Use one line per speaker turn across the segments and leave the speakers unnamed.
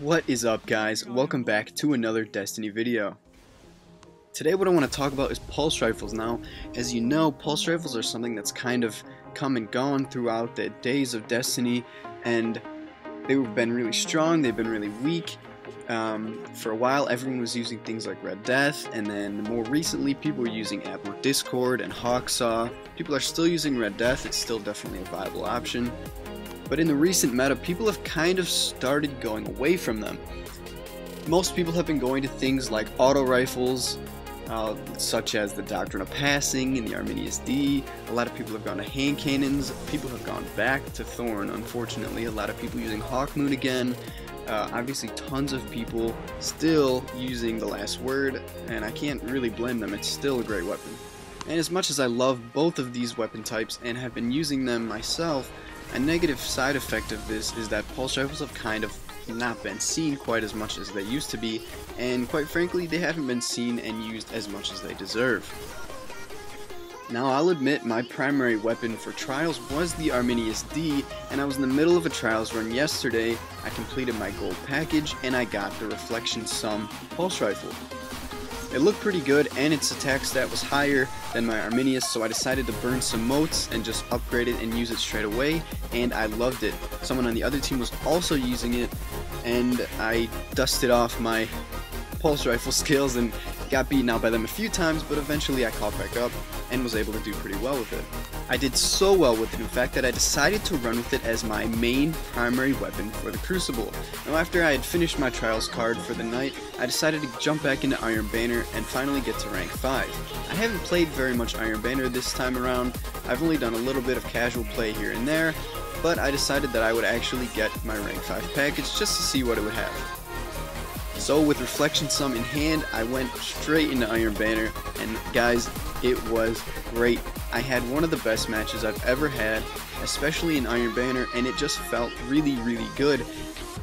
What is up, guys? Welcome back to another Destiny video. Today what I want to talk about is pulse rifles. Now, as you know, pulse rifles are something that's kind of come and gone throughout the days of Destiny, and they've been really strong, they've been really weak. For a while everyone was using things like Red Death, and then more recently people were using Apple Discord and Hawksaw. People are still using Red Death, it's still definitely a viable option. But in the recent meta, people have kind of started going away from them. Most people have been going to things like auto rifles, such as the Doctrine of Passing and the Arminius D. A lot of people have gone to hand cannons. People have gone back to Thorn, unfortunately. A lot of people using Hawkmoon again. Obviously tons of people still using the Last Word, and I can't really blame them. It's still a great weapon. And as much as I love both of these weapon types and have been using them myself, a negative side effect of this is that pulse rifles have kind of not been seen quite as much as they used to be, and quite frankly they haven't been seen and used as much as they deserve. Now, I'll admit my primary weapon for Trials was the Arminius D, and I was in the middle of a Trials run yesterday. I completed my gold package and I got the Reflection Sum pulse rifle. It looked pretty good, and its attack stat was higher than my Arminius, so I decided to burn some motes and just upgrade it and use it straight away, and I loved it. Someone on the other team was also using it, and I dusted off my pulse rifle skills and got beaten out by them a few times, but eventually I caught back up and was able to do pretty well with it. I did so well with it, in fact, that I decided to run with it as my main primary weapon for the Crucible. Now, after I had finished my Trials card for the night, I decided to jump back into Iron Banner and finally get to rank 5. I haven't played very much Iron Banner this time around. I've only done a little bit of casual play here and there, but I decided that I would actually get my rank 5 package just to see what it would have. So with Reflection Sum in hand, I went straight into Iron Banner, and guys, it was great. I had one of the best matches I've ever had, especially in Iron Banner, and it just felt really good.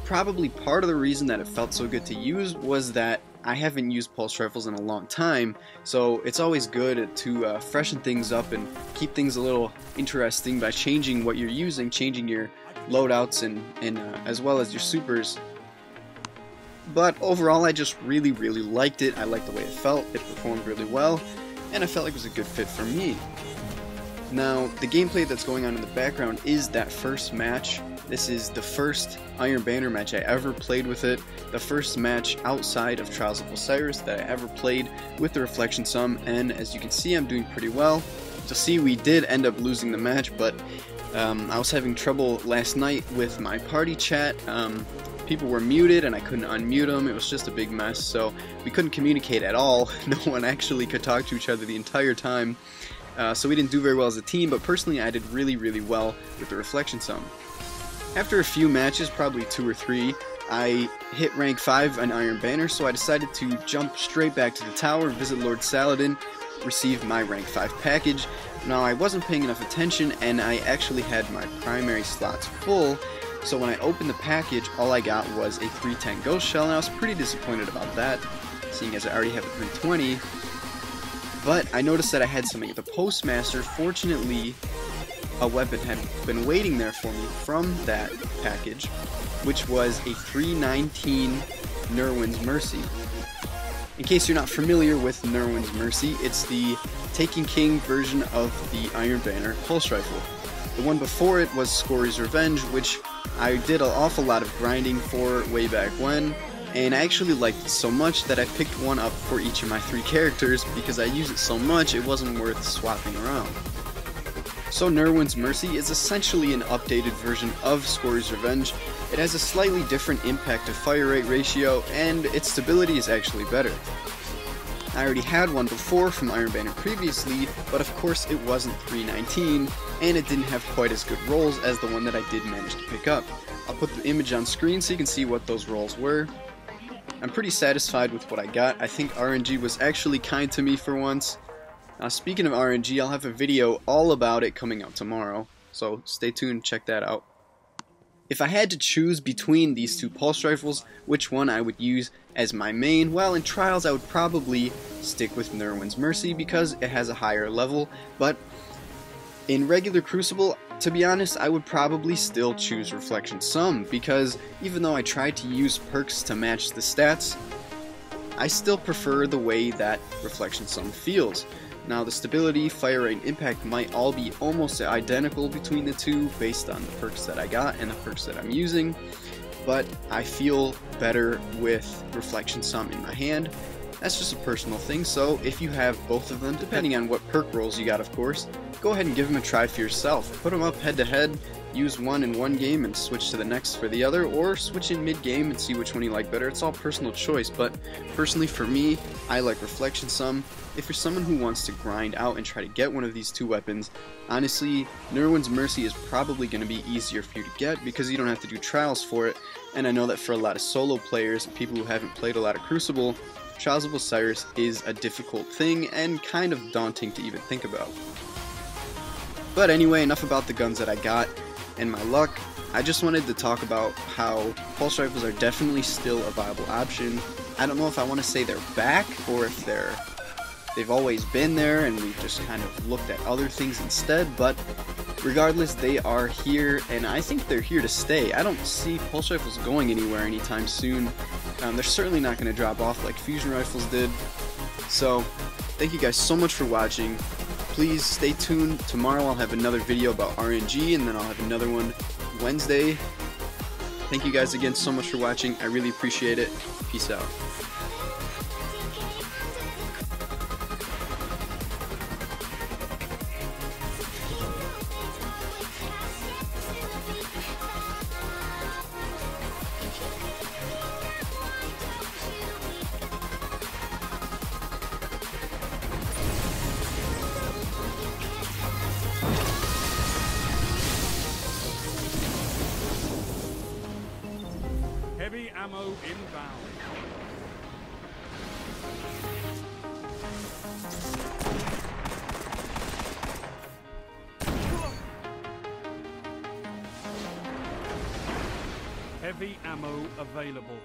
Probably part of the reason that it felt so good to use was that I haven't used pulse rifles in a long time, so it's always good to freshen things up and keep things a little interesting by changing what you're using, changing your loadouts and as well as your supers. But overall, I just really liked it. I liked the way it felt, it performed really well, and I felt like it was a good fit for me. Now, the gameplay that's going on in the background is that first match. This is the first Iron Banner match I ever played with it, the first match outside of Trials of Osiris that I ever played with the Reflection Sum, and as you can see, I'm doing pretty well. You'll see we did end up losing the match, but I was having trouble last night with my party chat. People were muted and I couldn't unmute them. It was just a big mess, so we couldn't communicate at all. No one actually could talk to each other the entire time, so we didn't do very well as a team, but personally I did really well with the Reflection Sum. After a few matches, probably 2 or 3, I hit rank 5 on Iron Banner, so I decided to jump straight back to the tower, visit Lord Saladin, receive my rank 5 package. Now, I wasn't paying enough attention, and I actually had my primary slots full, so when I opened the package, all I got was a 310 Ghost Shell, and I was pretty disappointed about that, seeing as I already have a 320. But I noticed that I had something at the Postmaster. Fortunately, a weapon had been waiting there for me from that package, which was a 319 Nerwin's Mercy. In case you're not familiar with Nerwin's Mercy, it's the Taken King version of the Iron Banner pulse rifle. The one before it was Scory's Revenge, which I did an awful lot of grinding for way back when, and I actually liked it so much that I picked one up for each of my 3 characters because I use it so much it wasn't worth swapping around. So Nerwin's Mercy is essentially an updated version of Scory's Revenge. It has a slightly different impact to fire rate ratio, and its stability is actually better. I already had one before from Iron Banner previously, but of course it wasn't 319, and it didn't have quite as good rolls as the one that I did manage to pick up. I'll put the image on screen so you can see what those rolls were. I'm pretty satisfied with what I got. I think RNG was actually kind to me for once. Speaking of RNG, I'll have a video all about it coming out tomorrow, so stay tuned, check that out. If I had to choose between these 2 pulse rifles, which one I would use as my main, well, in Trials I would probably stick with Nerwin's Mercy because it has a higher level, but In regular Crucible, to be honest, I would probably still choose Reflection Some, because even though I tried to use perks to match the stats, I still prefer the way that Reflection Some feels. Now the stability, fire rate, and impact might all be almost identical between the two based on the perks that I got and the perks that I'm using, but I feel better with Reflection Some in my hand. That's just a personal thing, so if you have both of them, depending on what perk rolls you got of course, go ahead and give them a try for yourself. Put them up head to head, use one in one game and switch to the next for the other, or switch in mid game and see which one you like better. It's all personal choice, but personally for me, I like Reflection Some. If you're someone who wants to grind out and try to get one of these two weapons, honestly, Nerwin's Mercy is probably going to be easier for you to get because you don't have to do trials for it, and I know that for a lot of solo players, people who haven't played a lot of Crucible, Trials of Osiris is a difficult thing and kind of daunting to even think about. But anyway, enough about the guns that I got and my luck. I just wanted to talk about how pulse rifles are definitely still a viable option. I don't know if I want to say they're back or if they've always been there and we've just kind of looked at other things instead, but regardless, they are here, and I think they're here to stay. I don't see pulse rifles going anywhere anytime soon. They're certainly not going to drop off like fusion rifles did. So, thank you guys so much for watching. Please stay tuned. Tomorrow I'll have another video about RNG, and then I'll have another one Wednesday. Thank you guys again so much for watching. I really appreciate it. Peace out.
Heavy ammo inbound. Heavy ammo available.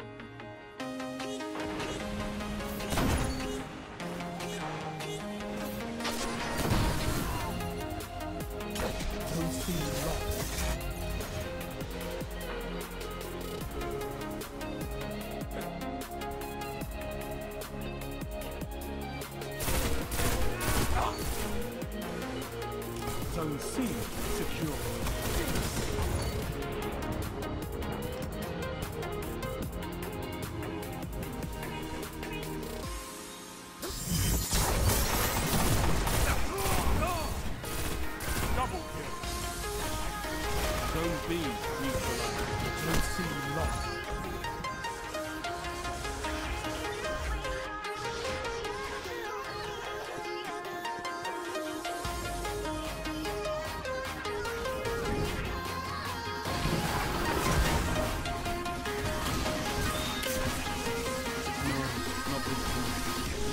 Zone C secure. Double kill. Zone B neutralized. Zone C lost.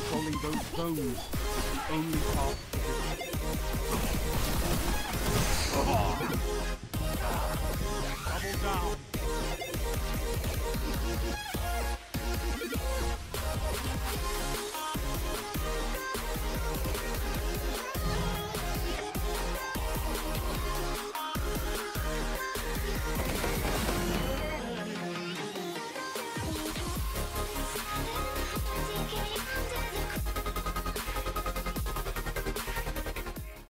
Controlling those zones is the only path